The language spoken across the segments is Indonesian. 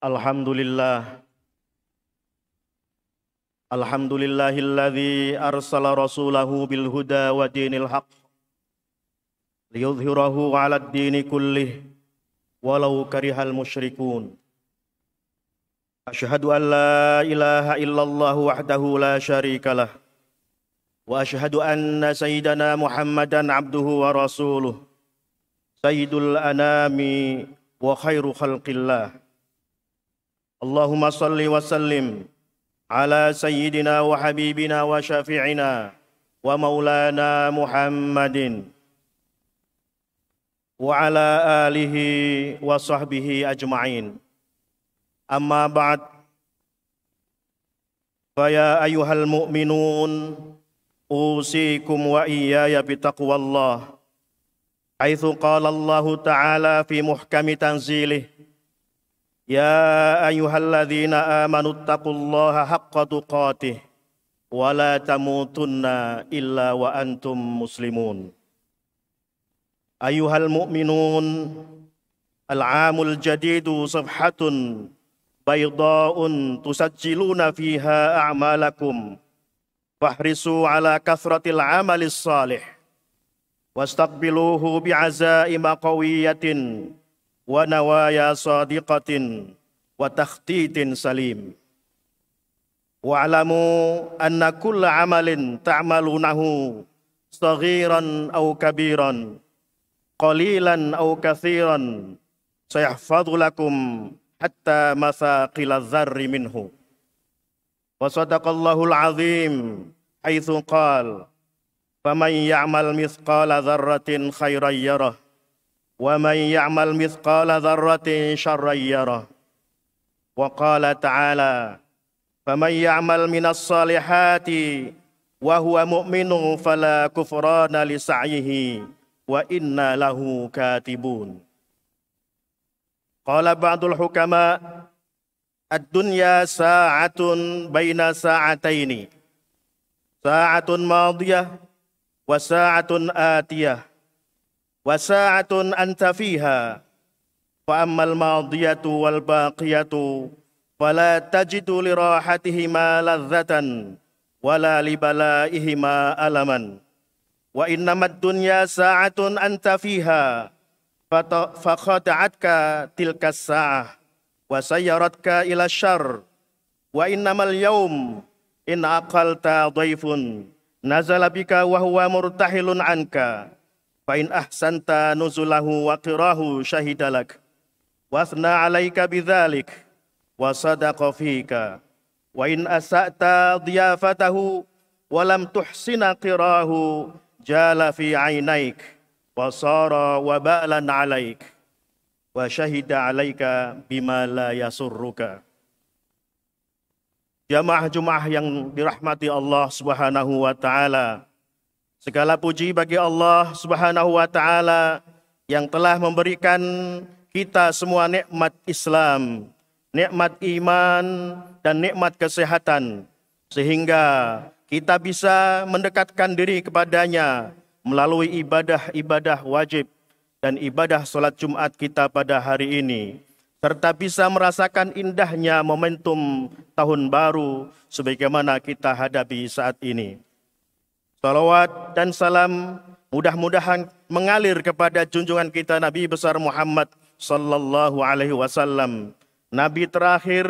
Alhamdulillah. Alhamdulillahilladzi arsala rasulahu bil huda wa dinil haq liyudhhirahu 'alad dini kullih walau karihal musyrikun. Asyhadu an la ilaha illallah wahdahu la syarikalah wa asyhadu anna sayyidana Muhammadan abduhu wa rasuluh sayyidul anami wa khairu khalqillah. Allahumma salli wa sallim ala sayyidina wa habibina wa syafi'ina wa maulana Muhammadin wa ala alihi wa sahbihi ajma'in. Amma ba'd, fa ya ayyuhal mu'minun usikum wa iyaya bitaqwallah haitsu qala Allah ta'ala fi muhkami tanzilih ya ayyuhalladzina amanu taqullaha haqqa tuqatih wa la tamutunna illa wa antum muslimun. Ayyuhal mu'minun, al-'amul jadidu safhatun bayda'un tusajjiluna fiha a'malakum fahrisu ala kathratil 'amalis salih wastaqbiluhu bi'azaima qawiyatin wa nawaya sadiqatin wa takhtitin salim. Wa'lamu anna kulla amalin ta'malunahu saghiran aw kabiran qalilan aw kathiran sayahfadhu lakum hatta mathaqila dzarri minhu. Wa sadaqallahul azim haitsu qala faman ya'mal mithqala dzarratin khairan yarah wa man ya'mal mithqala dzarratin syarran yarah. Wa qala ta'ala faman ya'mal minas salihati wa huwa mu'minun fala kufrana li sa'yihi wa inna lahu katibun. Qala ba'dul hukama ad-dunya sa'atun baina sa'ataini sa'atun madiyah wa sa'atun atiyah wa sa'atun anta fiha fa ammal madiyatu wal baqiyatu fala tajidu li rahatihima ladzatan wala li balaihima alaman wa innamad dunya sa'atun anta fiha fa khada'atka tilka sa'ah wa sayyaratka ila syarr wa innamal yawm in aqalta dhaifun nazala bika wa huwa murtahilun anka fa in ahsanta nuzulahu wa qirahu shahidalak wa athna alayka bidzalik wa sadaqa fika wa in asa'ta dhiyafatahu wa lam tuhsina qirahu jala fi ainaik wa sara wabalan alaik wa syahida alaika bima la yasurruka. Jamaah-jamaah yang dirahmati Allah Subhanahu wa taala, segala puji bagi Allah Subhanahu wa taala yang telah memberikan kita semua nikmat Islam, nikmat iman dan nikmat kesehatan sehingga kita bisa mendekatkan diri kepadanya melalui ibadah-ibadah wajib dan ibadah sholat Jumat kita pada hari ini, serta bisa merasakan indahnya momentum tahun baru sebagaimana kita hadapi saat ini. Salawat dan salam mudah-mudahan mengalir kepada junjungan kita Nabi besar Muhammad sallallahu alaihi wasallam, Nabi terakhir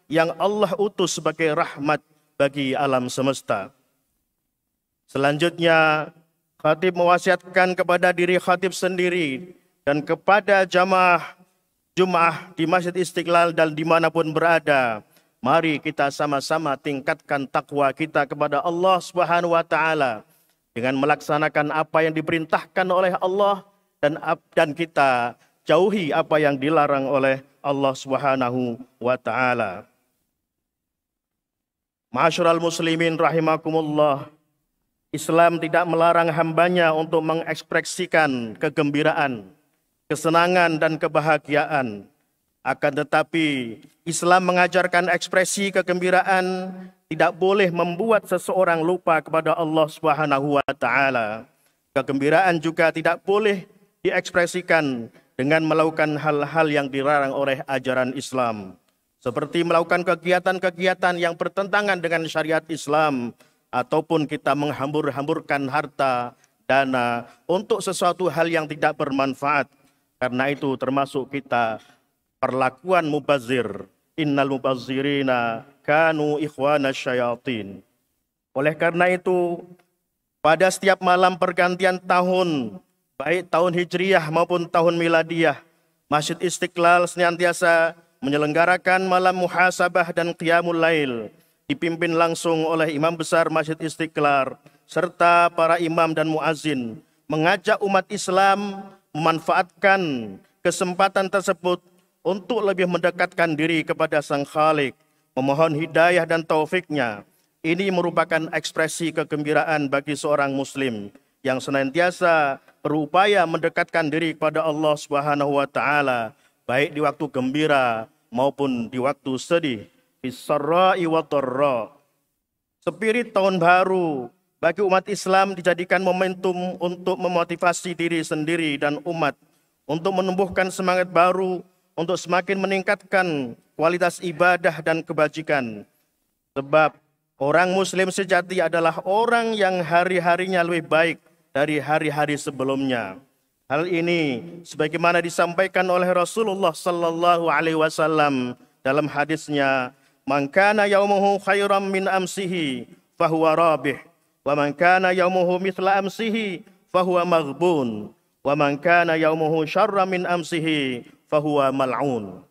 yang Allah utus sebagai rahmat bagi alam semesta. Selanjutnya, khatib mewasiatkan kepada diri khatib sendiri dan kepada jamaah Jumat di Masjid Istiqlal dan dimanapun berada, mari kita sama-sama tingkatkan takwa kita kepada Allah Subhanahu wa taala dengan melaksanakan apa yang diperintahkan oleh Allah dan kita jauhi apa yang dilarang oleh Allah Subhanahu wa taala. Ma'asyiral muslimin rahimakumullah, Islam tidak melarang hambanya untuk mengekspresikan kegembiraan, kesenangan dan kebahagiaan. Akan tetapi Islam mengajarkan ekspresi kegembiraan tidak boleh membuat seseorang lupa kepada Allah Subhanahu wa taala. Kegembiraan juga tidak boleh diekspresikan dengan melakukan hal-hal yang dilarang oleh ajaran Islam. seperti melakukan kegiatan-kegiatan yang bertentangan dengan syariat Islam, ataupun kita menghambur-hamburkan harta, dana untuk sesuatu hal yang tidak bermanfaat. Karena itu termasuk kita perlakuan mubazir. Innal mubazzirina kanu ikhwana syayatin. Oleh karena itu, pada setiap malam pergantian tahun, baik tahun Hijriyah maupun tahun Miladiyah, Masjid Istiqlal senantiasa menyelenggarakan malam muhasabah dan qiyamul lail, dipimpin langsung oleh Imam Besar Masjid Istiqlal, serta para imam dan muazin, mengajak umat Islam memanfaatkan kesempatan tersebut untuk lebih mendekatkan diri kepada Sang Khalik, memohon hidayah dan taufiknya. Ini merupakan ekspresi kegembiraan bagi seorang muslim yang senantiasa berupaya mendekatkan diri kepada Allah Subhanahu wa taala, baik di waktu gembira maupun di waktu sedih. Bisarra'i wa dharra. Spirit tahun baru bagi umat Islam dijadikan momentum untuk memotivasi diri sendiri dan umat untuk menumbuhkan semangat baru, untuk semakin meningkatkan kualitas ibadah dan kebajikan. Sebab orang muslim sejati adalah orang yang hari-harinya lebih baik dari hari-hari sebelumnya. Hal ini sebagaimana disampaikan oleh Rasulullah sallallahu alaihi wasallam dalam hadisnya, "Man kana yaumuhu khairan min amsihi fahuwa rabih, wa man kana yaumuhu mithla amsihi fahuwa maghbun, wa man kana yaumuhu syarran min amsihi fahuwa mal'un."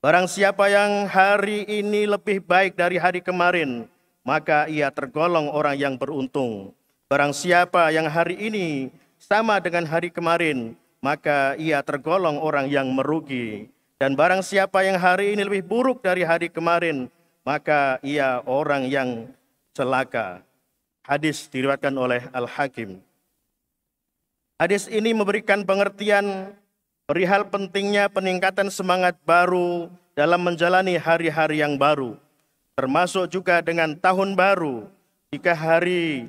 Barang siapa yang hari ini lebih baik dari hari kemarin, maka ia tergolong orang yang beruntung. Barang siapa yang hari ini sama dengan hari kemarin, maka ia tergolong orang yang merugi. Dan barang siapa yang hari ini lebih buruk dari hari kemarin, maka ia orang yang celaka. Hadis diriwayatkan oleh Al-Hakim. Hadis ini memberikan pengertian perihal pentingnya peningkatan semangat baru dalam menjalani hari-hari yang baru, termasuk juga dengan tahun baru. Jika hari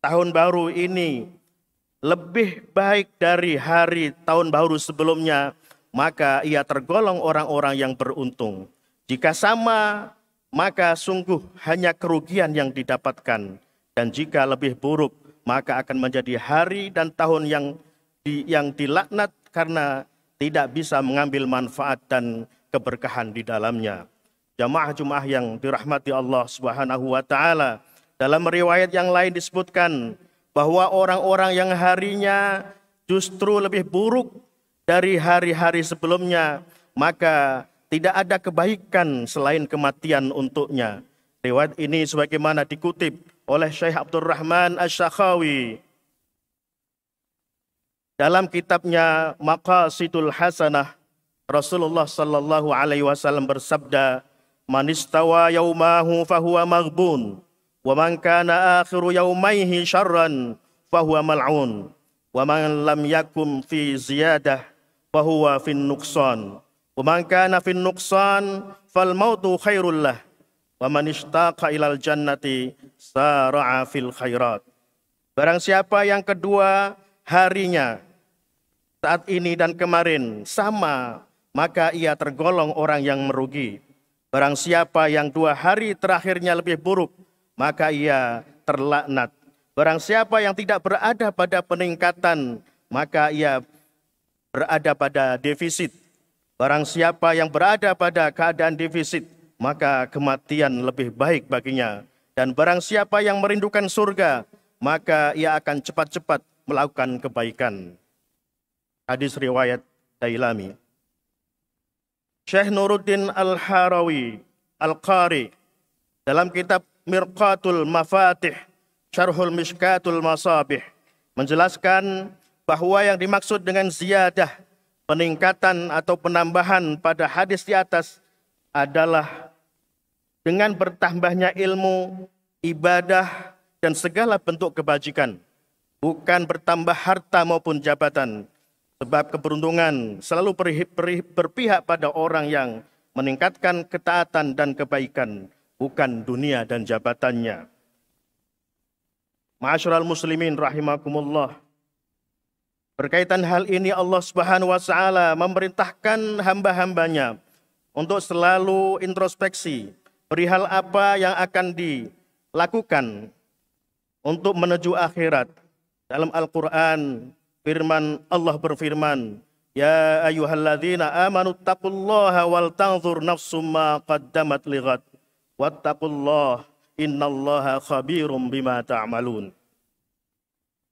tahun baru ini lebih baik dari hari tahun baru sebelumnya, maka ia tergolong orang-orang yang beruntung. Jika sama, maka sungguh hanya kerugian yang didapatkan. Dan jika lebih buruk, maka akan menjadi hari dan tahun yang dilaknat karena tidak bisa mengambil manfaat dan keberkahan di dalamnya. Jamaah-jamaah yang dirahmati Allah Subhanahu wa taala, dalam riwayat yang lain disebutkan bahwa orang-orang yang harinya justru lebih buruk dari hari-hari sebelumnya, maka tidak ada kebaikan selain kematian untuknya. Riwayat ini sebagaimana dikutip oleh Syekh Abdurrahman Asy-Syakhawi dalam kitabnya Maqasidul Hasanah. Rasulullah sallallahu alaihi wasallam bersabda, "Man istawa yaumahu fahuwa maghbun, wa man kana akhiru yaumaihi syarran fahuwa mal'un, wa man lam yakum fi ziyadah fahuwa fin nuqsan, wa man kana fin nuqsan fal mautu khairul lah, wa man ishtaqa ilal jannati sara'a fil khairat." Barang siapa yang kedua harinya saat ini dan kemarin sama, maka ia tergolong orang yang merugi. Barang siapa yang 2 hari terakhirnya lebih buruk, maka ia terlaknat. Barang siapa yang tidak berada pada peningkatan, maka ia berada pada defisit. Barang siapa yang berada pada keadaan defisit, maka kematian lebih baik baginya. Dan barang siapa yang merindukan surga, maka ia akan cepat-cepat melakukan kebaikan. Hadis riwayat Dailami. Syekh Nuruddin Al-Harawi Al-Qari dalam kitab Mirqatul Mafatih Syarhul Mishkatul Masabih menjelaskan bahwa yang dimaksud dengan ziyadah, peningkatan atau penambahan pada hadis di atas adalah dengan bertambahnya ilmu, ibadah, dan segala bentuk kebajikan, bukan bertambah harta maupun jabatan. Sebab keberuntungan selalu berpihak pada orang yang meningkatkan ketaatan dan kebaikan, bukan dunia dan jabatannya. Ma'asyiral muslimin rahimakumullah. Berkaitan hal ini Allah Subhanahu wa taala memerintahkan hamba-hambanya untuk selalu introspeksi perihal apa yang akan dilakukan untuk menuju akhirat. Dalam Al-Quran, firman Allah berfirman, Ya ayyuhalladzina amanu taqullaha wal tanzur nafsum ma qaddamat lighad wattaqullaha innallaha khabirum bima ta'malun.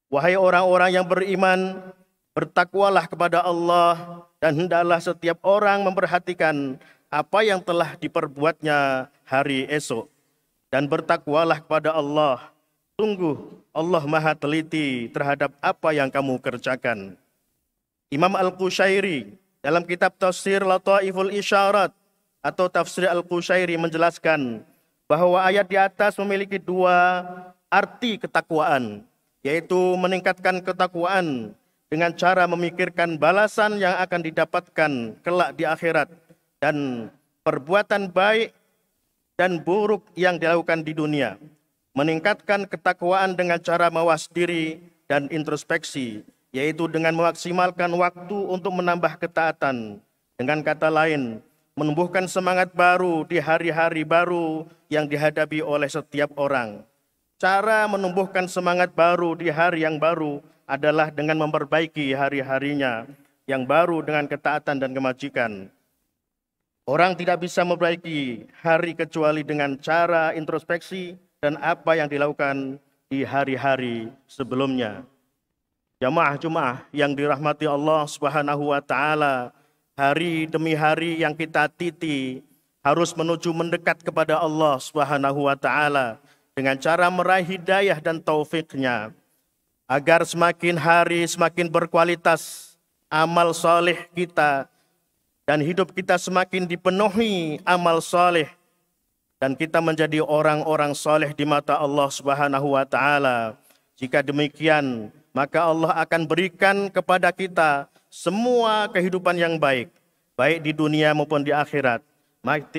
Wahai orang-orang yang beriman, bertakwalah kepada Allah dan hendaklah setiap orang memperhatikan apa yang telah diperbuatnya hari esok. Dan bertakwalah kepada Allah. Sungguh Allah maha teliti terhadap apa yang kamu kerjakan. Imam Al-Qushairi dalam kitab tafsir Lataiful Isyarat atau tafsir Al-Qushairi menjelaskan bahwa ayat di atas memiliki dua arti ketakwaan, yaitu meningkatkan ketakwaan dengan cara memikirkan balasan yang akan didapatkan kelak di akhirat dan perbuatan baik dan buruk yang dilakukan di dunia. Meningkatkan ketakwaan dengan cara mawas diri dan introspeksi, yaitu dengan memaksimalkan waktu untuk menambah ketaatan. Dengan kata lain, menumbuhkan semangat baru di hari-hari baru yang dihadapi oleh setiap orang. Cara menumbuhkan semangat baru di hari yang baru adalah dengan memperbaiki hari-harinya yang baru dengan ketaatan dan kemajikan. Orang tidak bisa memperbaiki hari kecuali dengan cara introspeksi dan apa yang dilakukan di hari-hari sebelumnya. Jamaah-jamaah yang dirahmati Allah Subhanahu wa taala, hari demi hari yang kita titi harus menuju mendekat kepada Allah Subhanahu wa taala dengan cara meraih hidayah dan taufiknya, agar semakin hari semakin berkualitas amal soleh kita dan hidup kita semakin dipenuhi amal soleh dan kita menjadi orang-orang soleh di mata Allah Subhanahu wa taala. Jika demikian, maka Allah akan berikan kepada kita semua kehidupan yang baik, baik di dunia maupun di akhirat.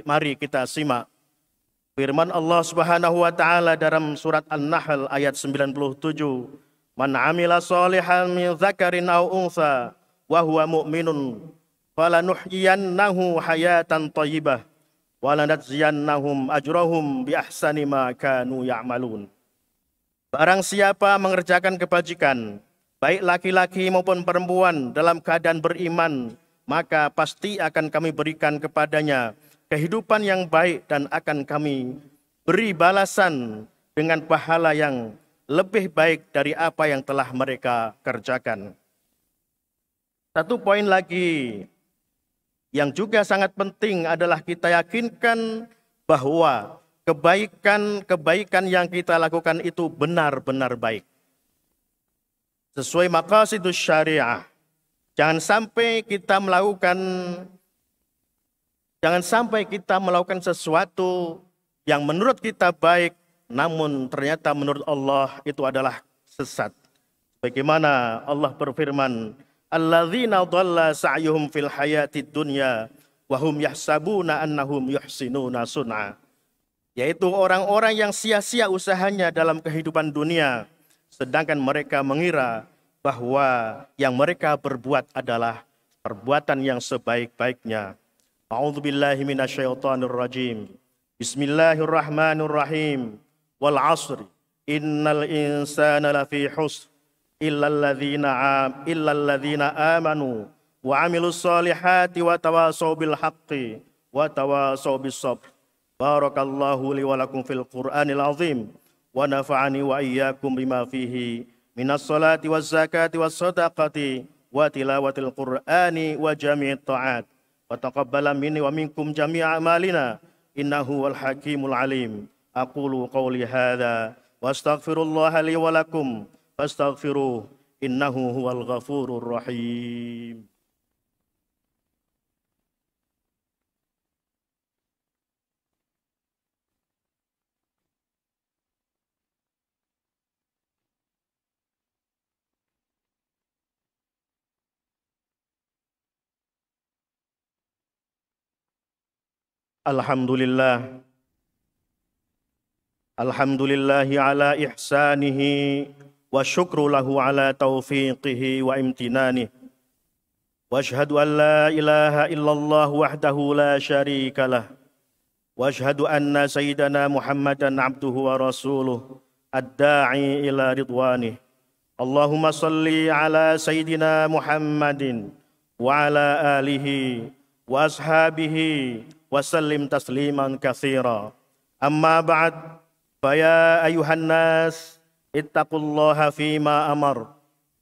Mari kita simak firman Allah Subhanahu wa taala dalam surat An-Nahl ayat 97. Man 'amila shalihan min dzakarin aw untha wa huwa mu'minun falanuhyiyannahu hayatan thayyibah wa lanajziyannahum ajrahum bi ahsani ma kanu ya'malun. Barang siapa mengerjakan kebajikan, baik laki-laki maupun perempuan dalam keadaan beriman, maka pasti akan kami berikan kepadanya kehidupan yang baik dan akan kami beri balasan dengan pahala yang lebih baik dari apa yang telah mereka kerjakan. Satu poin lagi yang juga sangat penting adalah kita yakinkan bahwa kebaikan yang kita lakukan itu benar-benar baik. Sesuai maqasidus syariah. Jangan sampai kita melakukan sesuatu yang menurut kita baik, namun ternyata menurut Allah itu adalah sesat. Bagaimana Allah berfirman, Alladzina dhalla sa'yuhum fil hayatid dunya wa hum yahsabuna annahum yuhsinuna sun'a. Yaitu orang-orang yang sia-sia usahanya dalam kehidupan dunia, sedangkan mereka mengira bahwa yang mereka berbuat adalah perbuatan yang sebaik-baiknya. A'udzubillahi minasyaitonir rajim. Bismillahirrahmanirrahim. Wal 'asri innal insana lafi husr illal ladzina amanu wa 'amilus solihati wa tawasaw bil haqqi wa tawasaw bis sabr. Barakallahu li wa lakum fil Qur'anil azim wa nafa'ani wa iyyakum bima fihi minas salati waz zakati was sadaqati wa tilawatil Qur'ani wa jami'it ta'at wa taqabbala minni wa minkum jami'a amalina innahu wal hakimul alim. Aqulu qawli hadha wa astaghfirullaha li wa lakum fastaghfiruh innahu huwal ghafurur rahim. Alhamdulillah. Alhamdulillahi ala ihsanihi wa syukru lahu ala taufiqihi wa imtinanihi. واشهد أن لا إله إلا الله وحده لا شريك له واشهد أن سيدنا محمدا عبده ورسوله الداعي إلى رضوانه. اللهم صل على سيدنا محمد وعلى آله وأصحابه وسلم تسليما كثيرا. أما بعد، فيا أيها الناس اتقوا الله فيما أمر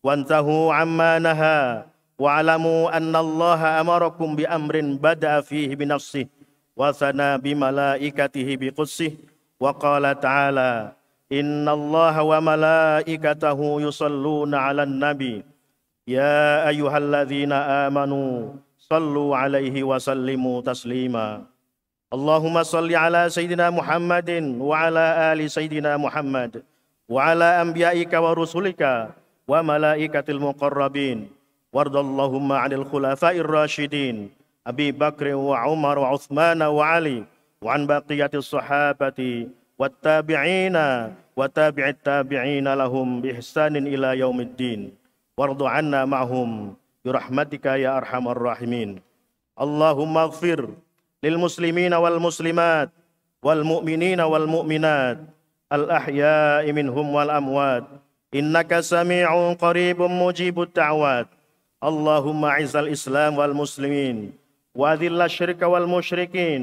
وانتهوا عما نهى واعلموا أن الله أمركم بأمر بدأ فيه بنفسه وثنى بملائكته بقدسه وقال تعالى: إن الله وملائكته يصلون على النبي يا أيها الذين آمنوا صلوا عليه وسلموا تسليما. اللهم صل على سيدنا محمد وعلى آل سيدنا محمد وعلى أنبيائك ورسلك وملائكة المقربين، وارض اللهم عن الخلفاء الراشدين أبي بكر وعمر وعثمان وعلي، وعن بقية الصحابة والتابعين وتابع التابعين لهم بإحسان إلى يوم الدين، وارض عنا معهم برحمتك يا أرحم الراحمين. اللهم اغفر للمسلمين والمسلمات والمؤمنين والمؤمنات الأحياء منهم والأموات، إنك سميع قريب مجيب الدعوات. اللهم أعز الإسلام والمسلمين وأذل الشرك والمشركين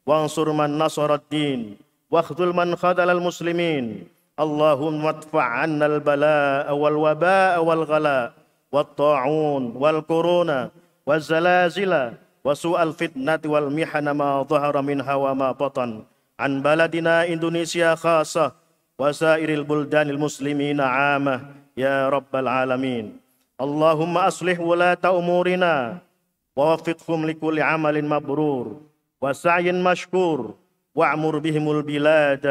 وانصر من نصر الدين واخذل من خذل المسلمين. اللهم ادفع عنا البلاء والوباء والغلاء والطاعون والكورونا والزلازل وسوء الفتنة والمحن ما ظهر منها وما بطن عن بلدنا إندونيسيا خاصة وسائر البلدان المسلمين عامة يا رب العالمين. اللهم أصلح ولاة أمورنا ووفقهم لكل عمل مبرور وسعي مشكور، واعمر بهم البلاد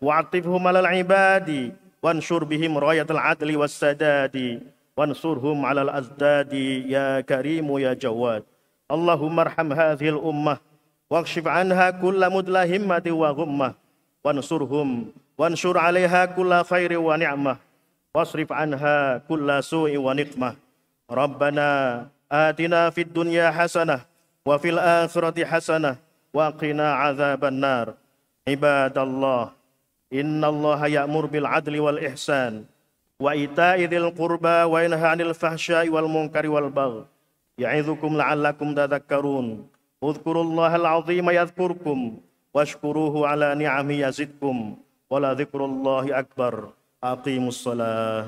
وعطفهم على العباد، وانشر بهم راية العدل والسداد، وانصرهم على الأزداد يا كريم يا جواد. اللهم ارحم هذه الأمة واكشف عنها كل مدلهمة وغمة، وانصرهم وانشر عليها كل خير ونعمة، واصرف عنها كل سوء ونقمة. ربنا آتنا في الدنيا حسنة وفي الآخرة حسنة وقنا عذاب النار. عباد الله، إن الله يأمر بالعدل والإحسان وإيتاء ذي القربى وينهى عن الفحشاء والمنكر والبغي يعظكم لعلكم تذكرون. اذكروا الله العظيم يذكركم واشكروه على نعمه يزدكم ولذكر الله أكبر. أقيموا الصلاة.